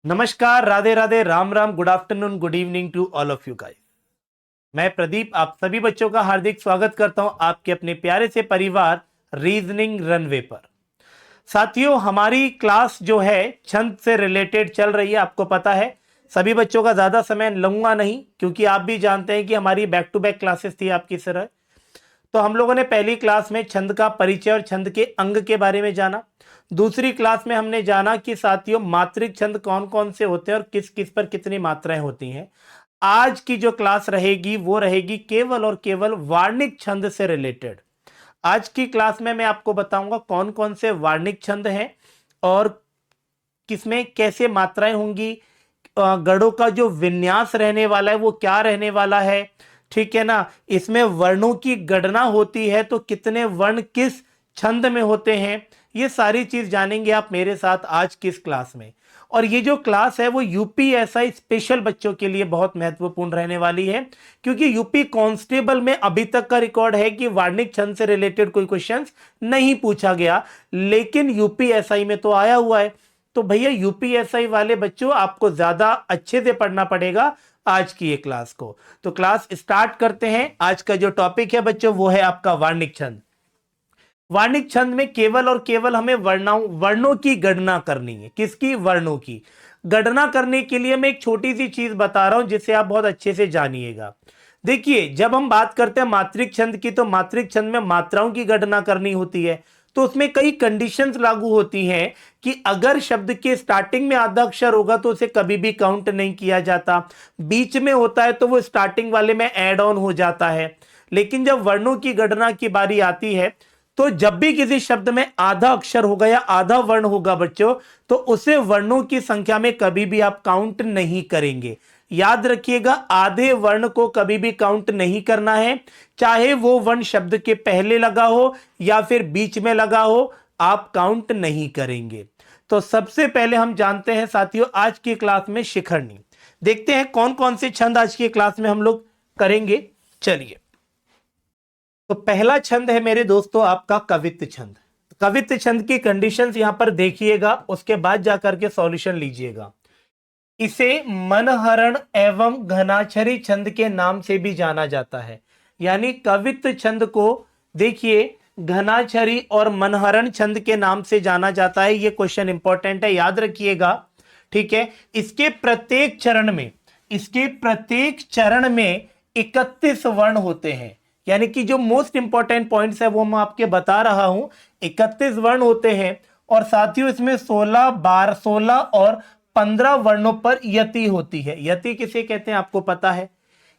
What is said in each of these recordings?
नमस्कार, Radhe Radhe, Ram Ram, good afternoon, good evening to all of you guys. मैं प्रदीप आप सभी बच्चों का हार्दिक स्वागत करता हूं आपके अपने प्यारे से परिवार रीजनिंग रनवे पर। साथियों, हमारी क्लास जो है छंद से रिलेटेड चल रही है। आपको पता है सभी बच्चों का ज्यादा समय लूंगा नहीं, क्योंकि आप भी जानते हैं कि हमारी बैक टू बैक क्लासेस थी आपकी तरह। तो हम लोगों ने पहली क्लास में छंद का परिचय और छंद के अंग के बारे में जाना। दूसरी क्लास में हमने जाना कि साथियों मात्रिक छंद कौन कौन से होते हैं और किस किस पर कितनी मात्राएं होती हैं। आज की जो क्लास रहेगी वो रहेगी केवल और केवल वार्णिक छंद से रिलेटेड। आज की क्लास में मैं आपको बताऊंगा कौन कौन से वार्णिक छंद हैं और किसमें कैसे मात्राएं होंगी, गढ़ों का जो विन्यास रहने वाला है वो क्या रहने वाला है, ठीक है ना। इसमें वर्णों की गणना होती है तो कितने वर्ण किस छंद में होते हैं, ये सारी चीज जानेंगे आप मेरे साथ आज की इस क्लास में। और ये जो क्लास है वो यूपीएसआई स्पेशल बच्चों के लिए बहुत महत्वपूर्ण रहने वाली है, क्योंकि यूपी कांस्टेबल में अभी तक का रिकॉर्ड है कि वार्णिक छंद से रिलेटेड कोई क्वेश्चंस नहीं पूछा गया, लेकिन यूपीएसआई में तो आया हुआ है। तो भैया यूपीएसआई वाले बच्चों आपको ज्यादा अच्छे से पढ़ना पड़ेगा आज की ये क्लास को। तो क्लास स्टार्ट करते हैं। आज का जो टॉपिक है बच्चों वो है आपका वार्णिक छंद। वार्णिक छंद में केवल और केवल हमें वर्णों की गणना करनी है। किसकी? वर्णों की गणना करने के लिए मैं एक छोटी सी चीज बता रहा हूं जिसे आप बहुत अच्छे से जानिएगा। देखिए, जब हम बात करते हैं मात्रिक छंद की तो मात्रिक छंद में मात्राओं की गणना करनी होती है। तो उसमें कई कंडीशंस लागू होती हैं कि अगर शब्द के स्टार्टिंग में आधा अक्षर होगा तो उसे कभी भी काउंट नहीं किया जाता, बीच में होता है तो वो स्टार्टिंग वाले में ऐड ऑन हो जाता है। लेकिन जब वर्णों की गणना की बारी आती है तो जब भी किसी शब्द में आधा अक्षर होगा या आधा वर्ण होगा बच्चों, तो उसे वर्णों की संख्या में कभी भी आप काउंट नहीं करेंगे। याद रखिएगा, आधे वर्ण को कभी भी काउंट नहीं करना है, चाहे वो वर्ण शब्द के पहले लगा हो या फिर बीच में लगा हो, आप काउंट नहीं करेंगे। तो सबसे पहले हम जानते हैं साथियों आज की क्लास में शिखरणी। देखते हैं कौन कौन से छंद आज की क्लास में हम लोग करेंगे। चलिए, तो पहला छंद है मेरे दोस्तों आपका कवित्व छंद। कवित्व छंद की कंडीशंस यहां पर देखिएगा, उसके बाद जाकर के सॉल्यूशन लीजिएगा। इसे मनहरण एवं घनाक्षरी छंद के नाम से भी जाना जाता है। यानी कवित्व छंद को देखिए घनाक्षरी और मनहरण छंद के नाम से जाना जाता है। यह क्वेश्चन इंपॉर्टेंट है, याद रखिएगा, ठीक है। इसके प्रत्येक चरण में 31 वर्ण होते हैं। यानी कि जो मोस्ट इंपॉर्टेंट पॉइंट्स है वो मैं आपके बता रहा हूं। 31 वर्ण होते हैं और साथियों इसमें 16 और 15 वर्णों पर यति होती है। यति किसे कहते हैं आपको पता है।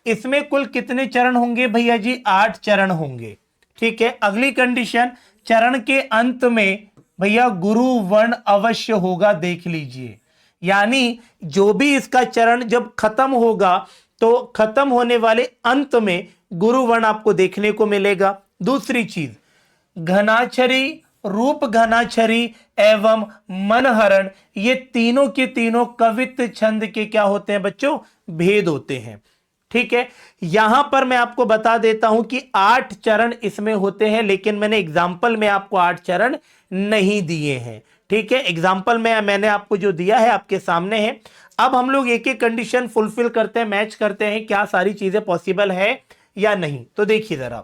इसमें कुल कितने चरण होंगे भैया जी? 8 चरण होंगे, ठीक है। अगली कंडीशन, चरण के अंत में भैया गुरु वर्ण अवश्य होगा, देख लीजिए। यानी जो भी इसका चरण जब खत्म होगा तो खत्म होने वाले अंत में गुरु वर्ण आपको देखने को मिलेगा। दूसरी चीज, घनाक्षरी, रूप घनाक्षरी एवं मनहरण, ये तीनों के तीनों कवित्व छंद के क्या होते हैं बच्चों? भेद होते हैं, ठीक है। यहां पर मैं आपको बता देता हूं कि 8 चरण इसमें होते हैं, लेकिन मैंने एग्जाम्पल में आपको 8 चरण नहीं दिए हैं, ठीक है। एग्जाम्पल में मैंने आपको जो दिया है आपके सामने है। अब हम लोग एक एक कंडीशन फुलफिल करते हैं, मैच करते हैं क्या सारी चीजें पॉसिबल है या नहीं। तो देखिए जरा,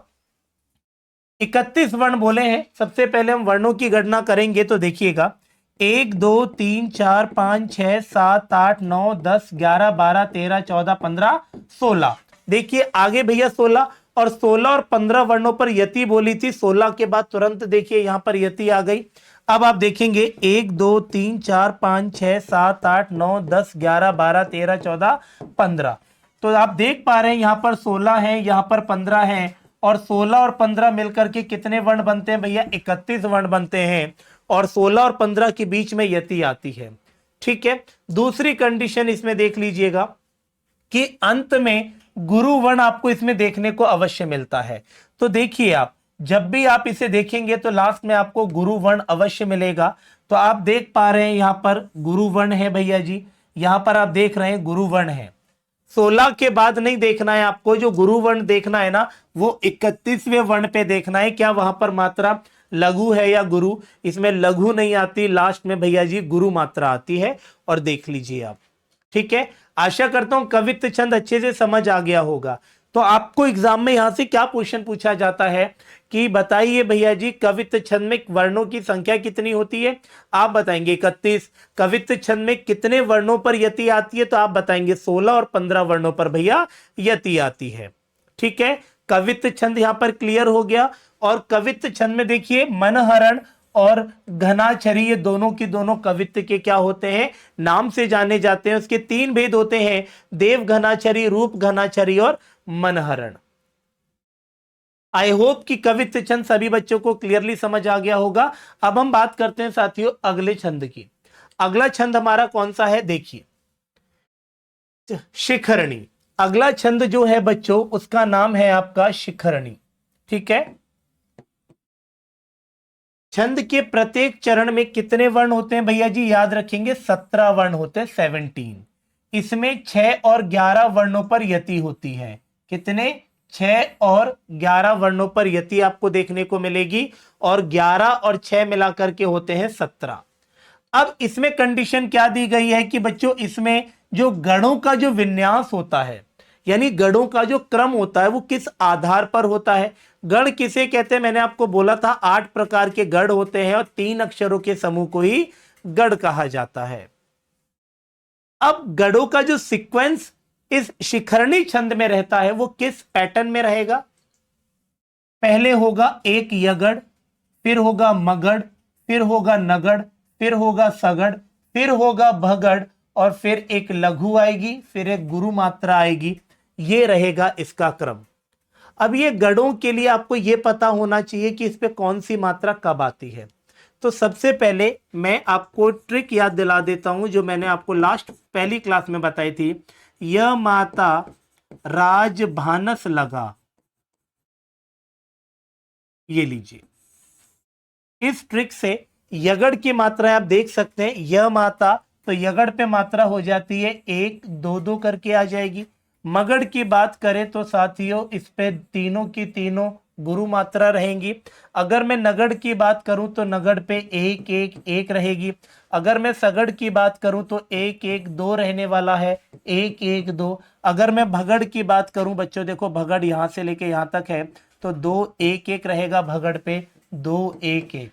31 वर्ण बोले हैं। सबसे पहले हम वर्णों की गणना करेंगे तो देखिएगा 1 2 3 4 5 6 7 8 9 10 11 12 13 14 15 16। देखिए आगे भैया 16 और 16 और 15 वर्णों पर यति बोली थी। 16 के बाद तुरंत देखिए यहां पर यति आ गई। अब आप देखेंगे 1 2 3 4 5 6 7 8 9 10 11 12 13 14 15। तो आप देख पा रहे हैं यहां पर 16 है, यहां पर 15 है, और 16 और 15 मिलकर के कितने वर्ण बनते हैं भैया? 31 वर्ण बनते हैं। और 16 और 15 के बीच में यति आती है, ठीक है। दूसरी कंडीशन इसमें देख लीजिएगा कि अंत में गुरु वर्ण आपको इसमें देखने को अवश्य मिलता है। तो देखिए आप जब भी आप इसे देखेंगे तो लास्ट में आपको गुरु वर्ण अवश्य मिलेगा। तो आप देख पा रहे हैं यहां पर गुरु वर्ण है भैया जी, यहां पर आप देख रहे हैं गुरु वर्ण है। 16 के बाद नहीं देखना है आपको, जो गुरु वर्ण देखना है ना वो 31वें वर्ण पे देखना है। क्या वहां पर मात्रा लघु है या गुरु, इसमें लघु नहीं आती, लास्ट में भैया जी गुरु मात्रा आती है। और देख लीजिए आप, ठीक है। आशा करता हूं कवित्त छंद अच्छे से समझ आ गया होगा। तो आपको एग्जाम में यहां से क्या क्वेश्चन पूछा जाता है कि बताइए भैया जी कवित्त छंद में वर्णों की संख्या कितनी होती है, आप बताएंगे 31। कवित्त छंद में कितने वर्णों पर यति आती है, तो आप बताएंगे 16 और 15 वर्णों पर भैया यति आती है, ठीक है। कवित्त छंद यहां पर क्लियर हो गया। और कवित्त छंद में देखिए मनहरण और घनाक्षरी, ये दोनों की दोनों कवित्त के क्या होते हैं, नाम से जाने जाते हैं। उसके 3 भेद होते हैं, देव घनाक्षरी, रूप घनाक्षरी और मनहरण। आई होप कि कवित्त छंद सभी बच्चों को क्लियरली समझ आ गया होगा। अब हम बात करते हैं साथियों अगले छंद की। अगला छंद हमारा कौन सा है, देखिए शिखरणी। अगला छंद जो है बच्चों उसका नाम है आपका शिखरणी, ठीक है। छंद के प्रत्येक चरण में कितने वर्ण होते हैं भैया जी, याद रखेंगे 17 वर्ण होते हैं, 17। इसमें 6 और 11 वर्णों पर यति होती है। कितने, 6 और 11 वर्णों पर यति आपको देखने को मिलेगी, और 11 और 6 मिलाकर के होते हैं 17। अब इसमें कंडीशन क्या दी गई है कि बच्चों इसमें जो गणों का जो विन्यास होता है, यानी गणों का जो क्रम होता है वो किस आधार पर होता है। गण किसे कहते हैं, मैंने आपको बोला था 8 प्रकार के गण होते हैं और 3 अक्षरों के समूह को ही गण कहा जाता है। अब गणों का जो सीक्वेंस इस शिखरणी छंद में रहता है वो किस पैटर्न में रहेगा, पहले होगा एक यगड़, फिर होगा मगड़, फिर होगा नगड़, फिर होगा सगड़, फिर होगा भगड़, और फिर एक लघु आएगी, फिर एक गुरु मात्रा आएगी। ये रहेगा इसका क्रम। अब ये गणों के लिए आपको ये पता होना चाहिए कि इस पे कौन सी मात्रा कब आती है। तो सबसे पहले मैं आपको ट्रिक याद दिला देता हूं जो मैंने आपको लास्ट पहली क्लास में बताई थी। यह माता राजभानस लगा, ये लीजिए। इस ट्रिक से यगड़ की मात्रा आप देख सकते हैं, यह माता, तो यगड़ पे मात्रा हो जाती है 1 2 2 करके आ जाएगी। मगड़ की बात करें तो साथियों इस पे तीनों की तीनों गुरु मात्रा रहेंगी। अगर मैं नगड़ की बात करूं तो नगड़ पे 1 1 1 रहेगी। अगर मैं सगड़ की बात करूं तो 1 1 2 रहने वाला है, 1 1 2। अगर मैं भगड़ की बात करूं बच्चों, देखो भगड़ यहां से लेके यहां तक है, तो 2 1 1 रहेगा भगड़ पे, 2 1 1।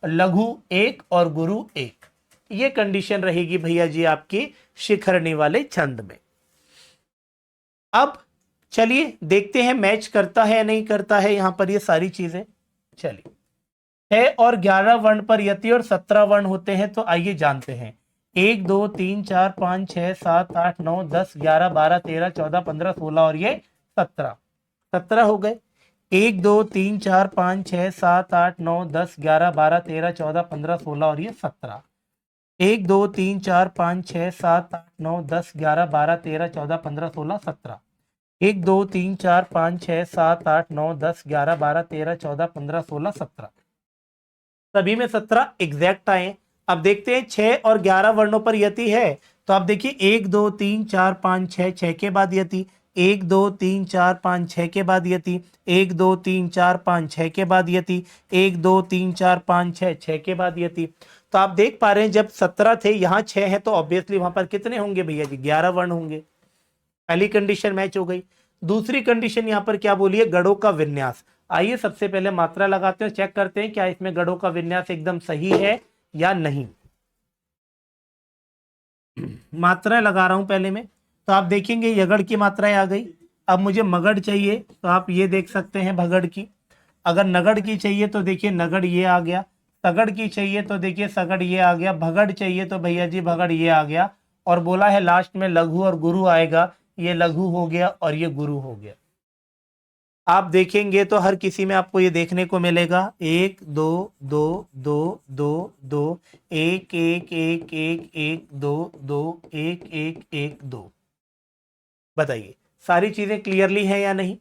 लघु 1 और गुरु 1। ये कंडीशन रहेगी भैया जी आपकी शिखरणी वाले छंद में। अब चलिए देखते हैं मैच करता है या नहीं करता है यहां पर ये सारी चीजें। चलिए 6 और 11 वर्ण पर यति और 17 वर्ण होते हैं, तो आइए जानते हैं। 1 2 3 4 5 6 7 8 9 10 11 12 13 14 15 16 और ये 17। 17 हो गए। 1 2 3 4 5 6 7 8 9 10 11 12 13 14 15 16 और ये 17। 1 2 3 4 5 6 7 8 9 10 11 12 13 14 15 16 17। 1 2 3 4 5 6 7 8 9 10 11 12 13 14 15 16 17। सभी में 17 एग्जैक्ट आए। अब देखते हैं 6 और 11 वर्णों पर यति है, तो आप देखिए 1 2 3 4 5 6, 6 के बाद यति, 1 2 3 4 5 6 के बाद यति, 1 2 3 4 5 6 के बाद यति, 1 2 3 4 5 6, 6 के बाद यति। तो आप देख पा रहे हैं जब 17 थे यहाँ 6 है, तो ऑब्वियसली वहां पर कितने होंगे भैया जी, 11 वर्ण होंगे। पहली कंडीशन मैच हो गई। दूसरी कंडीशन यहां पर क्या बोली है, गणों का विन्यास। आइए सबसे पहले मात्रा लगाते हैं, चेक करते हैं क्या इसमें गणों का विन्यास एकदम सही है या नहीं। मात्रा लगा रहा हूं पहले में, तो आप देखेंगे यगड़ की मात्राएं आ गई। अब मुझे मगड़ चाहिए, तो आप ये देख सकते हैं भगड़ की। अगर नगड़ की चाहिए तो देखिए नगड़ ये आ गया। सगड़ की चाहिए तो देखिए सगड़ ये आ गया। भगड़ चाहिए तो भैया जी भगड़ ये आ गया। और बोला है लास्ट में लघु और गुरु आएगा, ये लघु हो गया और ये गुरु हो गया। आप देखेंगे तो हर किसी में आपको ये देखने को मिलेगा 1 2 2 2 2 2 1 1 1 1 1 2 2 1 1 1 2। बताइए सारी चीजें क्लियरली है या नहीं।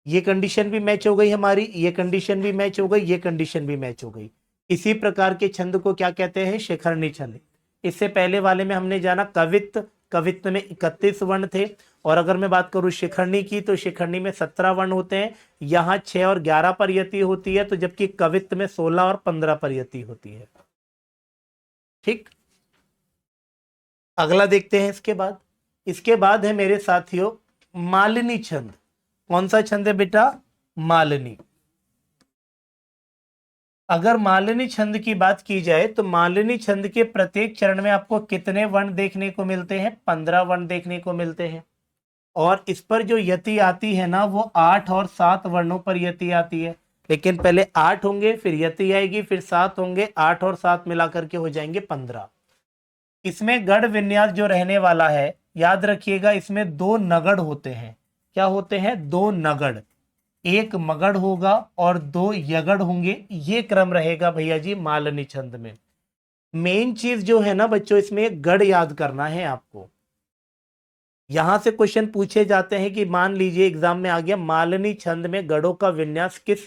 ये कंडीशन भी मैच हो गई हमारी, ये कंडीशन भी मैच हो गई, ये कंडीशन भी मैच हो गई। इसी प्रकार के छंद को क्या कहते हैं, शिखरणी छंद। इससे पहले वाले में हमने जाना कवित्त कवित्त में 31 वर्ण थे। और अगर मैं बात करूं शिखरणी की, तो शिखरणी में 17 वर्ण होते हैं। यहाँ 6 और 11 पर यति होती है, तो जबकि कवित्त में 16 और 15 पर यति होती है। ठीक, अगला देखते हैं। इसके बाद है मेरे साथियों मालिनी छंद। कौन सा छंद है बेटा? मालिनी। अगर मालिनी छंद की बात की जाए तो मालिनी छंद के प्रत्येक चरण में आपको कितने वर्ण देखने को मिलते हैं? 15 वर्ण देखने को मिलते हैं। और इस पर जो यति आती है ना, वो 8 और 7 वर्णों पर यति आती है। लेकिन पहले 8 होंगे, फिर यति आएगी, फिर 7 होंगे, 8 और 7 मिलाकर के हो जाएंगे 15। इसमें गढ़ विन्यास जो रहने वाला है, याद रखिएगा, इसमें 2 नगढ़ होते हैं। क्या होते हैं? 2 नगढ़। एक मगढ़ होगा और 2 यगढ़ होंगे। ये क्रम रहेगा भैया जी मालिनी छंद में। मेन चीज जो है ना बच्चों, इसमें गढ़ याद करना है आपको। यहां से क्वेश्चन पूछे जाते हैं कि मान लीजिए एग्जाम में आ गया मालिनी छंद में गढ़ों का विन्यास किस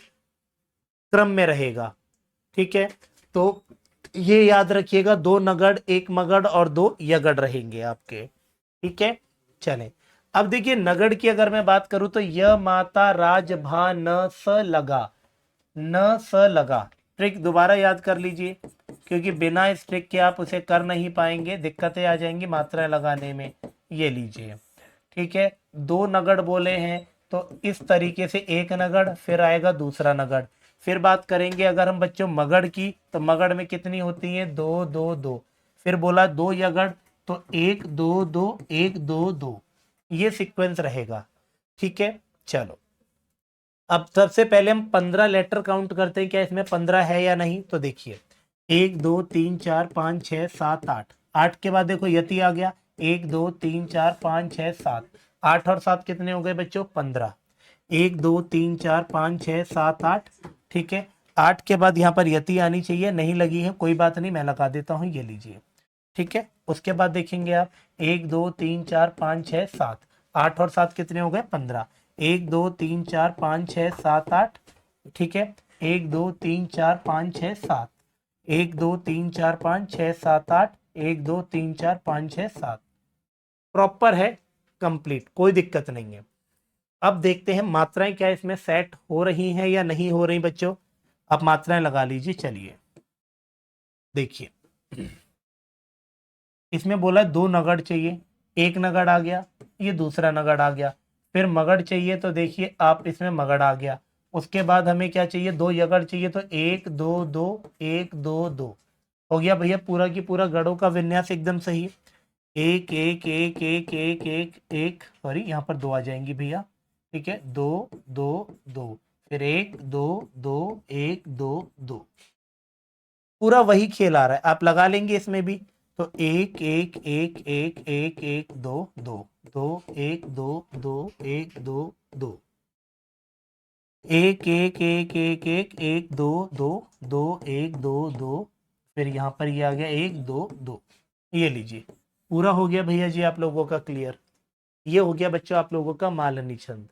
क्रम में रहेगा। ठीक है, तो ये याद रखिएगा, 2 नगढ़, 1 मगढ़ और 2 यगढ़ रहेंगे आपके। ठीक है, चलें। अब देखिए नगढ़ की अगर मैं बात करूं तो य माता राज भा न स लगा। न स लगा ट्रिक दोबारा याद कर लीजिए, क्योंकि बिना इस ट्रिक के आप उसे कर नहीं पाएंगे, दिक्कतें आ जाएंगी मात्रा लगाने में। ये लीजिए, ठीक है, 2 नगढ़ बोले हैं, तो इस तरीके से एक नगढ़, फिर आएगा दूसरा नगढ़। फिर बात करेंगे अगर हम बच्चों मगढ़ की, तो मगढ़ में कितनी होती है? 2 2 2। फिर बोला 2 यगढ़, तो 1 2 2 1 2 2। ये सीक्वेंस रहेगा। ठीक है, चलो अब सबसे पहले हम 15 लेटर काउंट करते हैं, क्या इसमें 15 है या नहीं। तो देखिए 1 2 3 4 5 6 7 8। 8 के बाद देखो यति आ गया, 1 2 3 4 5 6 7। 8 और 7 कितने हो गए बच्चों? 15। 1 2 3 4 5 6 7 8। ठीक है, 8 के बाद यहाँ पर यति आनी चाहिए, नहीं लगी है, कोई बात नहीं, मैं लगा देता हूँ, ये लीजिए। ठीक है, उसके बाद देखेंगे आप 1 2 3 4 5 6 7। 8 और 7 कितने हो गए? 15। 1 2 3 4 5 6 7 8। ठीक है, 1 2 3 4 5 6 7। 1 2 3 4 5 6 7 8। 1 2 3 4 5 6 7। प्रॉपर है, कंप्लीट, कोई दिक्कत नहीं है। अब देखते हैं मात्राएं क्या इसमें सेट हो रही हैं या नहीं हो रही बच्चों। अब मात्राएं लगा लीजिए। चलिए देखिए, इसमें बोला 2 नगढ़ चाहिए, 1 नगढ़ आ गया, ये दूसरा नगढ़ आ गया। फिर मगढ़ चाहिए, तो देखिए आप इसमें मगढ़ आ गया। उसके बाद हमें क्या चाहिए? 2 यगढ़ चाहिए, तो 1 2 2 1 2 2 हो गया भैया। पूरा की पूरा गढ़ों का विन्यास एकदम सही। 1 1 1 1 1 1 1, सॉरी यहाँ पर 2 आ जाएंगी भैया। ठीक है, 2 2 2, फिर 1 2 2 1 2 2। पूरा वही खेल आ रहा है, आप लगा लेंगे इसमें भी। तो 1 1 1 1 1 1 2 2 2 1 2 2 1 2 2 1 1 1 1 1 1 2 2 2 1 2 2। फिर यहाँ पर ये आ गया 1 2 2। ये लीजिए, पूरा हो गया भैया जी आप लोगों का क्लियर। ये हो गया बच्चों आप लोगों का मालिनी छंद।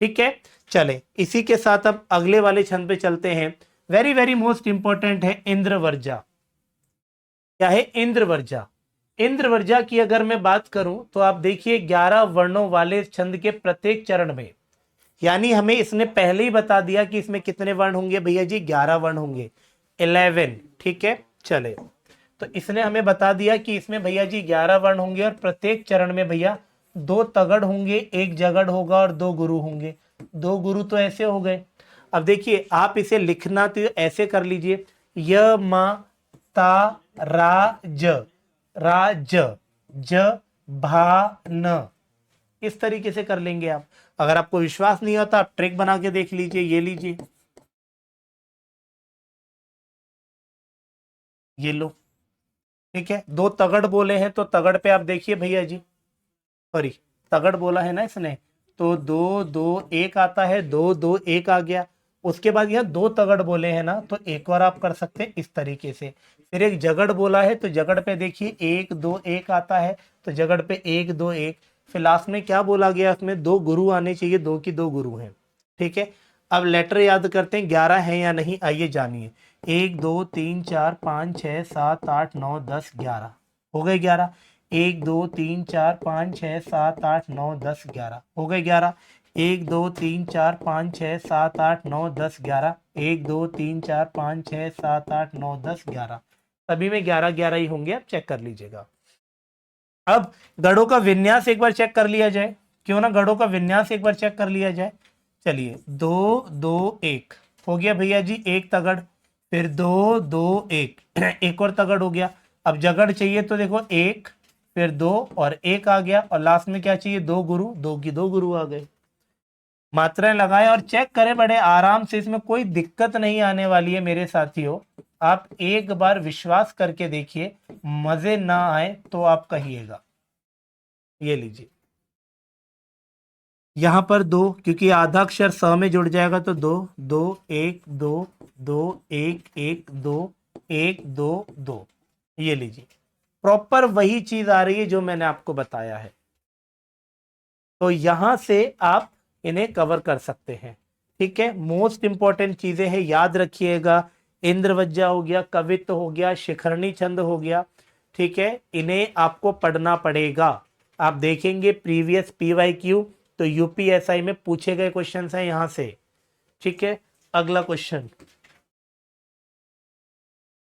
ठीक है, चले इसी के साथ अब अगले वाले छंद पे चलते हैं। वेरी वेरी मोस्ट इंपॉर्टेंट है इंद्रवर्जा। क्या है? इंद्रवर्जा। इंद्रवर्जा की अगर मैं बात करूं तो आप देखिए 11 वर्णों वाले छंद के प्रत्येक चरण में, यानी हमें इसने पहले ही बता दिया कि इसमें कितने वर्ण होंगे भैया जी? 11 वर्ण होंगे, 11। ठीक है, चले, तो इसने हमें बता दिया कि इसमें भैया जी 11 वर्ण होंगे और प्रत्येक चरण में भैया 2 तगड़ होंगे, 1 जगड़ होगा और 2 गुरु होंगे। 2 गुरु तो ऐसे हो गए। अब देखिए आप इसे लिखना तो ऐसे कर लीजिए, य म ता रा ज ज भा न, इस तरीके से कर लेंगे आप। अगर आपको विश्वास नहीं होता आप ट्रिक बना के देख लीजिए। ये लीजिए, ये लो। ठीक है, 2 तगड़ बोले हैं, तो तगड़ पे आप देखिए भैया जी, सॉरी तगड़ बोला है ना इसने, तो 2 2 1 आता है, 2 2 1 आ गया। उसके बाद यह 2 तगड़ बोले हैं ना, तो एक और आप कर सकते हैं इस तरीके से। फिर एक जगड़ बोला है, तो जगड़ पे देखिए 1 2 1 आता है, तो जगड़ पे 1 2 1। फिर लास्ट में क्या बोला गया? उसमें 2 गुरु आने चाहिए, 2 की 2 गुरु हैं। ठीक है, अब लेटर याद करते हैं 11 है या नहीं, आइए जानिए। 1 2 3 4 5 6 7 8 9 10 11 हो गए 11। 1 2 3 4 5 6 7 8 9 10 11 हो गए 11। 1 2 3 4 5 6 7 8 9 10 11 1 2 3 4 5 6 7 8 9 10 11 सभी में 11 11 ही होंगे, आप चेक कर लीजिएगा। अब गढ़ों का विन्यास एक बार चेक कर लिया जाए, क्यों ना गढ़ों का विन्यास एक बार चेक कर लिया जाए। चलिए 2 2 1 हो गया भैया जी, एक तगड़, फिर 2 2 1 एक और तगड़ हो गया। अब जगड़ चाहिए तो देखो 1 फिर 2 और 1 आ गया, और लास्ट में क्या चाहिए, 2 गुरु, 2 की 2 गुरु आ गए। मात्राएं लगाएं और चेक करें बड़े आराम से, इसमें कोई दिक्कत नहीं आने वाली है मेरे साथियों। आप एक बार विश्वास करके देखिए, मजे ना आए तो आप कहिएगा। ये लीजिए, यहां पर 2, क्योंकि आधा अक्षर स में जुड़ जाएगा तो 2 2 1 2 2 1 1 2 1 2 2। ये लीजिए, प्रॉपर वही चीज आ रही है जो मैंने आपको बताया है। तो यहां से आप इन्हें कवर कर सकते हैं। ठीक है, मोस्ट इंपॉर्टेंट चीजें हैं, याद रखिएगा। इंद्रवज्जा हो गया, कवित्व हो गया, शिखरणी छंद हो गया। ठीक है, इन्हें आपको पढ़ना पड़ेगा। आप देखेंगे प्रीवियस PYQ तो यूपीएसआई में पूछे गए क्वेश्चन हैं यहां से। ठीक है, अगला क्वेश्चन,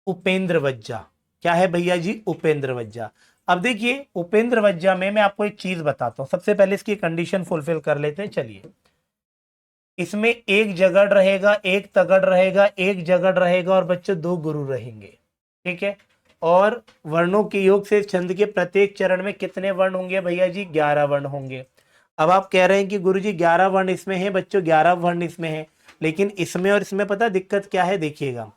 उपेंद्र वज्जा। क्या है भैया जी, उपेंद्र वज्जा। अब देखिए उपेंद्र वज्जा में मैं आपको एक चीज बताता हूं, सबसे पहले इसकी कंडीशन फुलफिल कर लेते हैं। चलिए, इसमें एक जगड़ रहेगा, एक तगड़ रहेगा, एक जगड़ रहेगा, और बच्चों 2 गुरु रहेंगे। ठीक है, और वर्णों के योग से छंद के प्रत्येक चरण में कितने वर्ण होंगे भैया जी, 11 वर्ण होंगे। अब आप कह रहे हैं कि गुरुजी 11 वर्ण इसमें है, बच्चों 11 वर्ण इसमें है, लेकिन इसमें और इसमें पता दिक्कत क्या है, देखिएगा।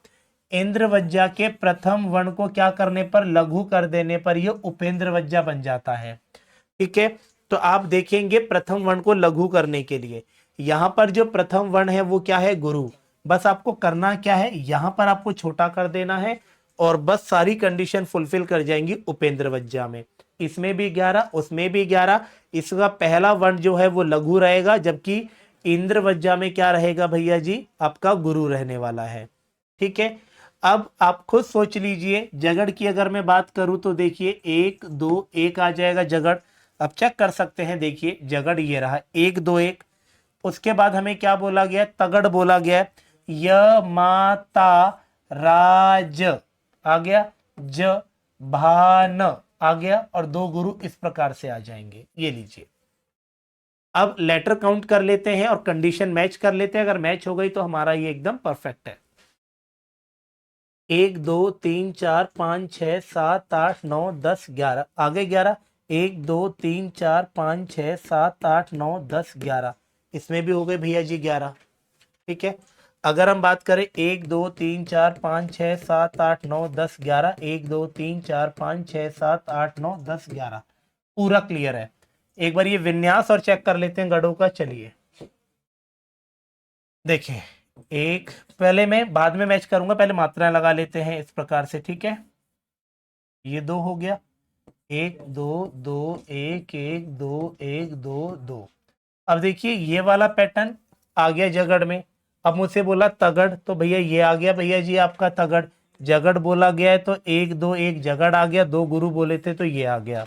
इंद्र वज्जा के प्रथम वर्ण को क्या करने पर, लघु कर देने पर ये उपेंद्र वज्जा बन जाता है। ठीक है, तो आप देखेंगे प्रथम वर्ण को लघु करने के लिए यहां पर जो प्रथम वर्ण है वो क्या है, गुरु। बस आपको करना क्या है, यहां पर आपको छोटा कर देना है, और बस सारी कंडीशन फुलफिल कर जाएंगी उपेंद्र वज्जा में। इसमें भी 11, उसमें भी 11। इसका पहला वर्ण जो है वो लघु रहेगा, जबकि इंद्र वज्जा में क्या रहेगा भैया जी, आपका गुरु रहने वाला है। ठीक है, अब आप खुद सोच लीजिए, जगड़ की अगर मैं बात करूं तो देखिए 1 2 1 आ जाएगा जगड़। अब चेक कर सकते हैं, देखिए जगड़ ये रहा 1 2 1। उसके बाद हमें क्या बोला गया, तगड़ बोला गया, य माता राज आ गया, ज भान आ गया, और 2 गुरु इस प्रकार से आ जाएंगे। ये लीजिए, अब लेटर काउंट कर लेते हैं और कंडीशन मैच कर लेते हैं। अगर मैच हो गई तो हमारा ये एकदम परफेक्ट है। 1 2 3 4 5 6 7 8 9 10 11 आगे 11। 1 2 3 4 5 6 7 8 9 10 11 इसमें भी हो गए भैया जी 11। ठीक है, अगर हम बात करें 1 2 3 4 5 6 7 8 9 10 11 1 2 3 4 5 6 7 8 9 10 11 पूरा क्लियर है। एक बार ये विन्यास और चेक कर लेते हैं गढ़ों का। चलिए देखें, एक पहले मैं बाद में मैच करूंगा, पहले मात्राएं लगा लेते हैं इस प्रकार से। ठीक है, ये 2 हो गया, 1 2 2 1 1 2 1 2 2। अब देखिए ये वाला पैटर्न आ गया जगड़ में। अब मुझसे बोला तगड़, तो भैया ये आ गया भैया जी आपका तगड़। जगड़ बोला गया है तो 1 2 1 जगड़ आ गया, 2 गुरु बोले थे तो ये आ गया।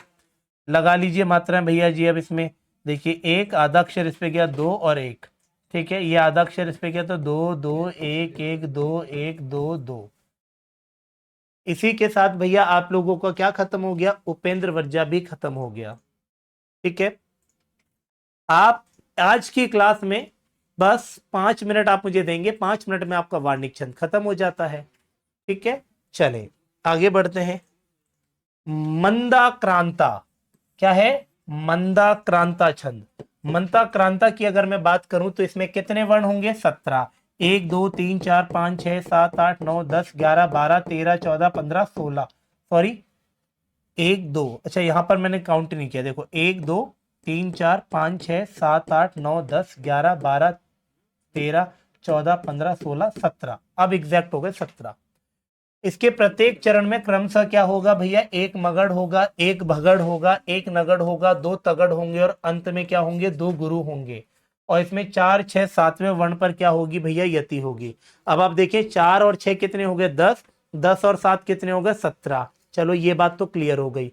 लगा लीजिए मात्राएं भैया जी। अब इसमें देखिए एक आधा अक्षर इस पे गया, 2 और 1। ठीक है, ये आधा अक्षर इस पे गया तो 2 2 1 1 2 1 2 2। इसी के साथ भैया आप लोगों का क्या खत्म हो गया, उपेंद्र वज्जा भी खत्म हो गया। ठीक है, आप आज की क्लास में बस 5 मिनट आप मुझे देंगे, 5 मिनट में आपका वार्णिक छंद खत्म हो जाता है। ठीक है, चले आगे बढ़ते हैं। मंदाक्रांता, क्या है, मंदाक्रांता छंद। मंदाक्रांता की अगर मैं बात करूं तो इसमें कितने वर्ण होंगे, 17। 1 2 3 4 5 6 7 8 9 10 11 12 13 14 15 16। सॉरी 1 2, अच्छा यहां पर मैंने काउंट नहीं किया। देखो 1 2 3 4 5 6 7 8 9 10 11 12 13 14 15 16 17। अब एग्जैक्ट हो गए 17। इसके प्रत्येक चरण में क्रमशः क्या होगा भैया, एक मगड़ होगा, एक भगड़ होगा, एक नगड़ होगा, 2 तगड़ होंगे, और अंत में क्या होंगे, 2 गुरु होंगे। और इसमें 4 6 7वें वर्ण पर क्या होगी भैया, यति होगी। अब आप देखिए 4 और 6 कितने हो गए, 10, 10 और 7 कितने हो गए, 17। चलो ये बात तो क्लियर हो गई।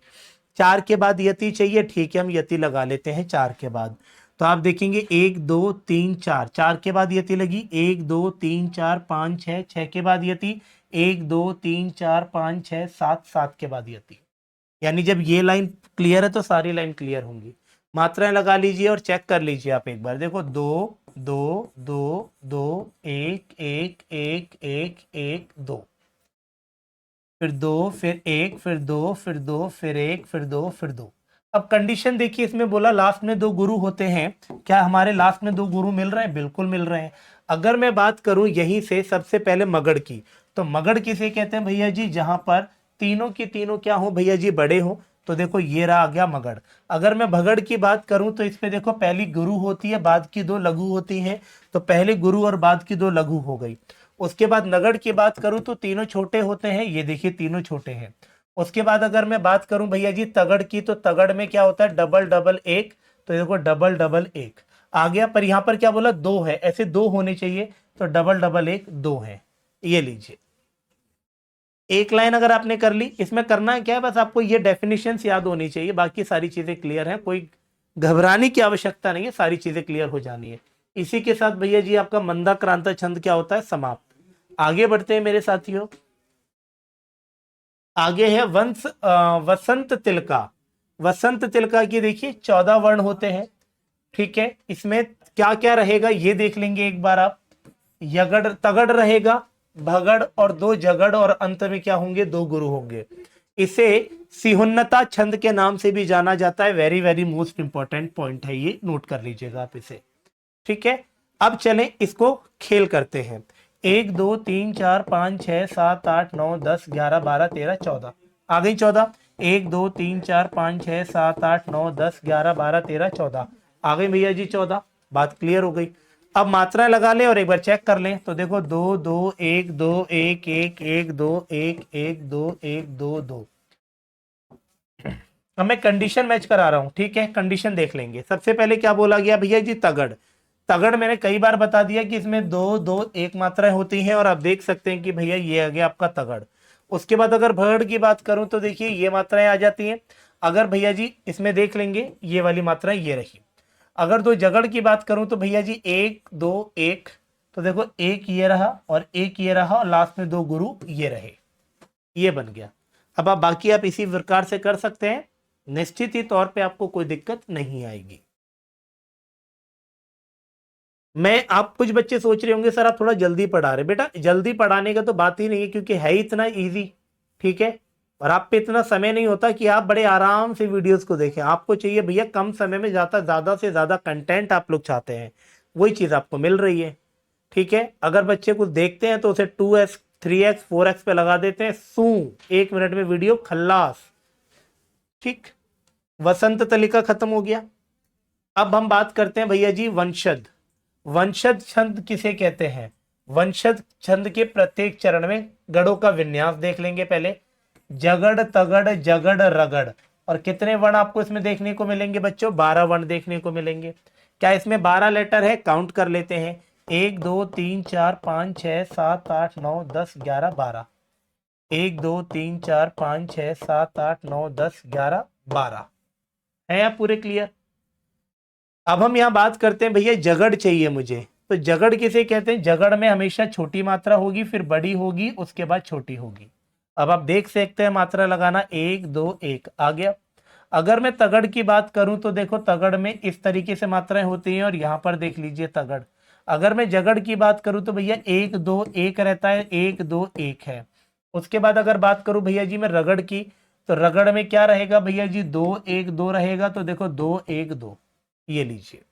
4 के बाद यति चाहिए, ठीक है हम यति लगा लेते हैं 4 के बाद। तो आप देखेंगे 1 2 3 4, 4 के बाद यति लगी, 1 2 3 4 5 6, 6 के बाद यति, 1 2 3 4 5 6 7, 7 के बाद यति। यानी जब ये लाइन क्लियर है तो सारी लाइन क्लियर होंगी। मात्राएं लगा लीजिए और चेक कर लीजिए आप एक बार। देखो 2 2 2 2 1 1 1 1 1 2, फिर 2, फिर 1, फिर 2, फिर 2, फिर 1, फिर 2, फिर 2। अब कंडीशन देखिए, इसमें बोला लास्ट में 2 गुरु होते हैं। क्या हमारे लास्ट में 2 गुरु मिल रहे हैं? बिल्कुल मिल रहे हैं। अगर मैं बात करूं यहीं से सबसे पहले मगड़ की, तो मगड़ किसे कहते हैं भैया जी? जहां पर तीनों की तीनों क्या हो भैया जी? बड़े हो। तो देखो ये रहा आ गया मगड़। अगर मैं भगड़ की बात करूं तो इसमें देखो पहली गुरु होती है, बाद की 2 लघु होती हैं। तो पहले गुरु और बाद की 2 लघु हो गई। उसके बाद नगड़ की बात करूं तो तीनों छोटे होते हैं, ये देखिए तीनों छोटे हैं। उसके बाद अगर मैं बात करूं भैया जी तगड़ की, तो तगड़ में क्या होता है? Double double 1। तो देखो डबल डबल 1 आ गया। पर यहां पर क्या बोला? 2 है, ऐसे 2 होने चाहिए। तो डबल डबल 1 2 है। ये लीजिए एक लाइन अगर आपने कर ली। इसमें करना है क्या है? बस आपको ये डेफिनेशंस याद होनी चाहिए, बाकी सारी चीजें क्लियर हैं। कोई घबराने की आवश्यकता नहीं है, सारी चीजें क्लियर हो जानी है। इसी के साथ भैया जी आपका मंदा क्रांता छंद क्या होता है? समाप्त। आगे बढ़ते हैं मेरे साथियों। आगे है वसंत तिलका। वसंत तिलका की देखिए 14 वर्ण होते हैं, ठीक है। इसमें क्या क्या रहेगा ये देख लेंगे एक बार आप। यगड़ तगड़ रहेगा, भगड़ और 2 जगड़, और अंत में क्या होंगे? 2 गुरु होंगे। इसे सिहुन्नता छंद के नाम से भी जाना जाता है। Very very most important point है ये, नोट कर लीजिएगा आप इसे, ठीक है। अब चलें इसको खेल करते हैं। 1 2 3 4 5 6 7 8 9 10 11 12 13 14 आ गई 14। 1 2 3 4 5 6 7 8 9 10 11 12 13 14 आ गई भैया जी 14। बात क्लियर हो गई। अब मात्राएं लगा लें और एक बार चेक कर लें। तो देखो 2 2 1 2 1 1 1 2 1 1 2 1 2 2। अब मैं कंडीशन मैच करा रहा हूं, ठीक है। कंडीशन देख लेंगे। सबसे पहले क्या बोला गया भैया जी? तगड़। तगड़ मैंने कई बार बता दिया कि इसमें 2 2 1 मात्राएं होती हैं, और आप देख सकते हैं कि भैया ये आ गया आपका तगड़। उसके बाद अगर भगड़ की बात करूं तो देखिए ये मात्राएं आ जाती हैं। अगर भैया जी इसमें देख लेंगे ये वाली मात्राएं ये रही। अगर 2 जगड़ की बात करूं तो भैया जी 1 2 1, तो देखो 1 ये रहा और 1 ये रहा, और लास्ट में 2 गुरु ये रहे। ये बन गया। अब आप बाकी आप इसी प्रकार से कर सकते हैं, निश्चित ही तौर पे आपको कोई दिक्कत नहीं आएगी। मैं आप कुछ बच्चे सोच रहे होंगे सर आप थोड़ा जल्दी पढ़ा रहे। बेटा जल्दी पढ़ाने का तो बात ही नहीं है, क्योंकि है इतना इजी, ठीक है। और आप पे इतना समय नहीं होता कि आप बड़े आराम से वीडियोस को देखें। आपको चाहिए भैया कम समय में ज्यादा से ज्यादा कंटेंट आप लोग चाहते हैं, वही चीज आपको मिल रही है, ठीक है। अगर बच्चे कुछ देखते हैं तो उसे 2x 3x 4x पे लगा देते हैं, 1 मिनट में वीडियो खल्लास, ठीक। वसंत तलिका खत्म हो गया। अब हम बात करते हैं भैया जी वंशज। वंशज छंद किसे कहते हैं? वंशज छंद के प्रत्येक चरण में गढ़ों का विन्यास देख लेंगे पहले। जगड़ तगड़ जगड़ रगड़, और कितने वर्ण आपको इसमें देखने को मिलेंगे बच्चों? 12 वर्ण देखने को मिलेंगे। क्या इसमें 12 लेटर है? काउंट कर लेते हैं। 1 2 3 4 5 6 7 8 9 10 11 12। 1 2 3 4 5 6 7 8 9 10 11 12 है। आप पूरे क्लियर? अब हम यहाँ बात करते हैं भैया जगड़ चाहिए मुझे। तो जगड़ किसे कहते हैं? जगड़ में हमेशा छोटी मात्रा होगी, फिर बड़ी होगी, उसके बाद छोटी होगी। अब आप देख सकते हैं मात्रा लगाना, 1 2 1 आ गया। अगर मैं तगड़ की बात करूं तो देखो तगड़ में इस तरीके से मात्राएं होती हैं, और यहाँ पर देख लीजिए तगड़। अगर मैं जगड़ की बात करूं तो भैया 1 2 1 रहता है, 1 2 1 है। उसके बाद अगर बात करूं भैया जी मैं रगड़ की, तो रगड़ में क्या रहेगा भैया जी? 2 1 2 रहेगा। तो देखो 2 1 2, ये लीजिए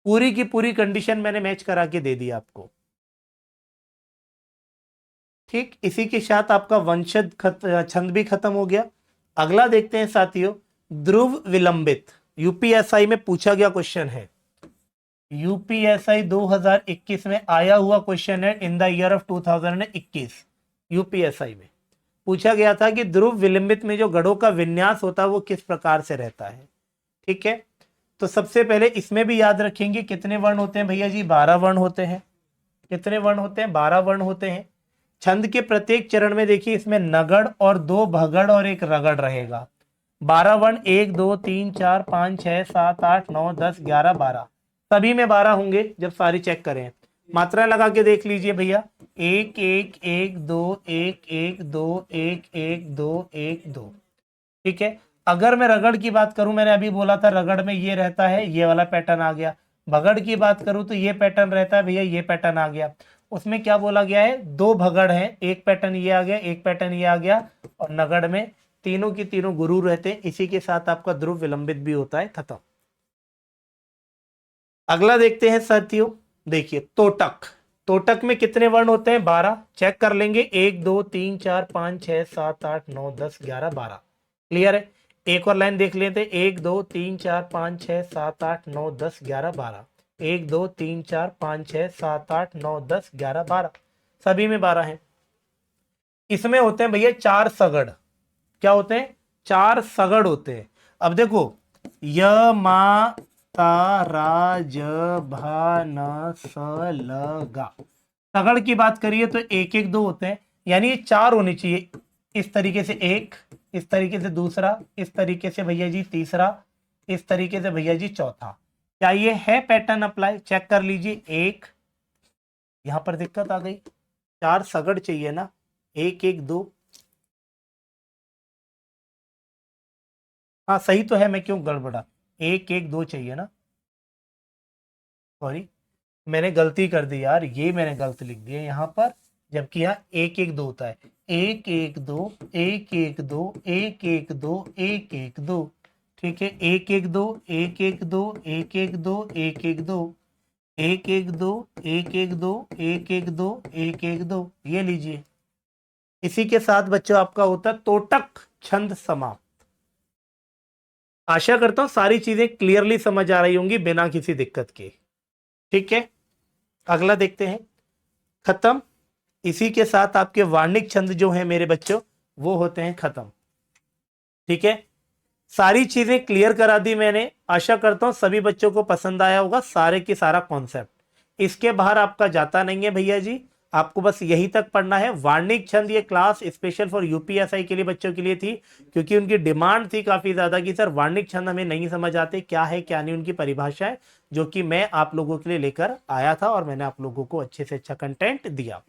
पूरी की पूरी कंडीशन मैंने मैच करा के दे दी आपको, ठीक। इसी के साथ आपका वंशज छंद भी खत्म हो गया। अगला देखते हैं साथियों, ध्रुव विलंबित। यूपीएसआई में पूछा गया क्वेश्चन है, यूपीएसआई 2021 में आया हुआ क्वेश्चन है, in the year of 2021 UPSI में पूछा गया था कि ध्रुव विलंबित में जो गढ़ों का विन्यास होता है वो किस प्रकार से रहता है, ठीक है। तो सबसे पहले इसमें भी याद रखेंगे कितने वर्ण होते हैं भैया जी? 12 वर्ण होते हैं। कितने वर्ण होते हैं? 12 वर्ण होते हैं। छंद के प्रत्येक चरण में देखिए इसमें नगड़ और 2 भगड़ और 1 रगड़ रहेगा। 12 वर्ण 1 2 3 4 5 6 7 8 9 10 11 12, सभी में 12 होंगे जब सारी चेक करें। मात्रा लगा के देख लीजिए भैया, 1 1 1 2 1 1 2 1 1 2 1 2। ठीक है, अगर मैं रगड़ की बात करूं, मैंने अभी बोला था रगड़ में ये रहता है, ये वाला पैटर्न आ गया। भगड़ की बात करूं तो ये पैटर्न रहता है भैया, ये पैटर्न आ गया। उसमें क्या बोला गया है, दो भगड़ है, एक पैटर्न ये आ गया, एक पैटर्न ये आ गया, और नगड़ में तीनों की तीनों गुरु रहते हैं। इसी के साथ आपका ध्रुव विलंबित भी होता है, खत्म। अगला देखते हैं साथियों, देखिए तोटक। तोटक में कितने वर्ण होते हैं, 12। चेक कर लेंगे, 1 2 3 4 5 6 7 8 9 10 11 12। क्लियर है। एक और लाइन देख लेते हैं, 1 2 3 4 5 6 7 8 9 10 11 12। 1 2 3 4 5 6 7 8 9 10 11 12, सभी में 12 है। इसमें होते हैं भैया 4 सगड़। क्या होते हैं, 4 सगड़ होते हैं। अब देखो, य मा ता रा ज भा न स ल गा, सगड़ की बात करिए तो 1 1 2 होते हैं, यानी ये 4 होने चाहिए। इस तरीके से एक, इस तरीके से दूसरा, इस तरीके से भैया जी तीसरा, इस तरीके से भैया जी चौथा। क्या ये है पैटर्न अप्लाई, चेक कर लीजिए। एक, यहां पर दिक्कत आ गई, 4 सगड़ चाहिए ना, 1 1 2। हाँ सही तो है, मैं क्यों गड़बड़ा, 1 1 2 चाहिए ना, सॉरी मैंने गलती कर दी यार, ये मैंने गलत लिख दिया यहाँ पर, जबकि यहाँ 1 1 2 होता है। 1 1 2 1 1 2 1 1 2 1 1 2। ठीक है, 1 1 2 1 1 2 1 1 2 1 1 2 1 1 2 1 1 2 1 1 2 1 1 2, ये लीजिए। इसी के साथ बच्चों आपका होता है तोटक छंद समाप्त। आशा करता हूं सारी चीजें क्लियरली समझ आ रही होंगी बिना किसी दिक्कत के। ठीक है, अगला देखते हैं, खत्म। इसी के साथ आपके वार्णिक छंद जो हैं मेरे बच्चों, वो होते हैं खत्म। ठीक है, सारी चीजें क्लियर करा दी मैंने। आशा करता हूं सभी बच्चों को पसंद आया होगा सारे की सारा कॉन्सेप्ट। इसके बाहर आपका जाता नहीं है भैया जी, आपको बस यही तक पढ़ना है। वार्णिक छंद ये क्लास स्पेशल फॉर यूपीएसआई के लिए बच्चों के लिए थी, क्योंकि उनकी डिमांड थी काफी ज्यादा कि सर वार्णिक छंद हमें नहीं समझ आते, क्या है क्या नहीं उनकी परिभाषा है, जो कि मैं आप लोगों के लिए लेकर आया था और मैंने आप लोगों को अच्छे से अच्छा कंटेंट दिया।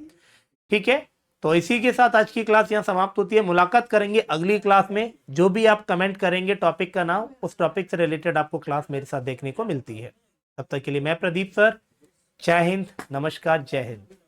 ठीक है, तो इसी के साथ आज की क्लास यहाँ समाप्त होती है। मुलाकात करेंगे अगली क्लास में। जो भी आप कमेंट करेंगे टॉपिक का नाम, उस टॉपिक से रिलेटेड आपको क्लास मेरे साथ देखने को मिलती है। तब तक के लिए मैं प्रदीप सर, जय हिंद, नमस्कार, जय हिंद।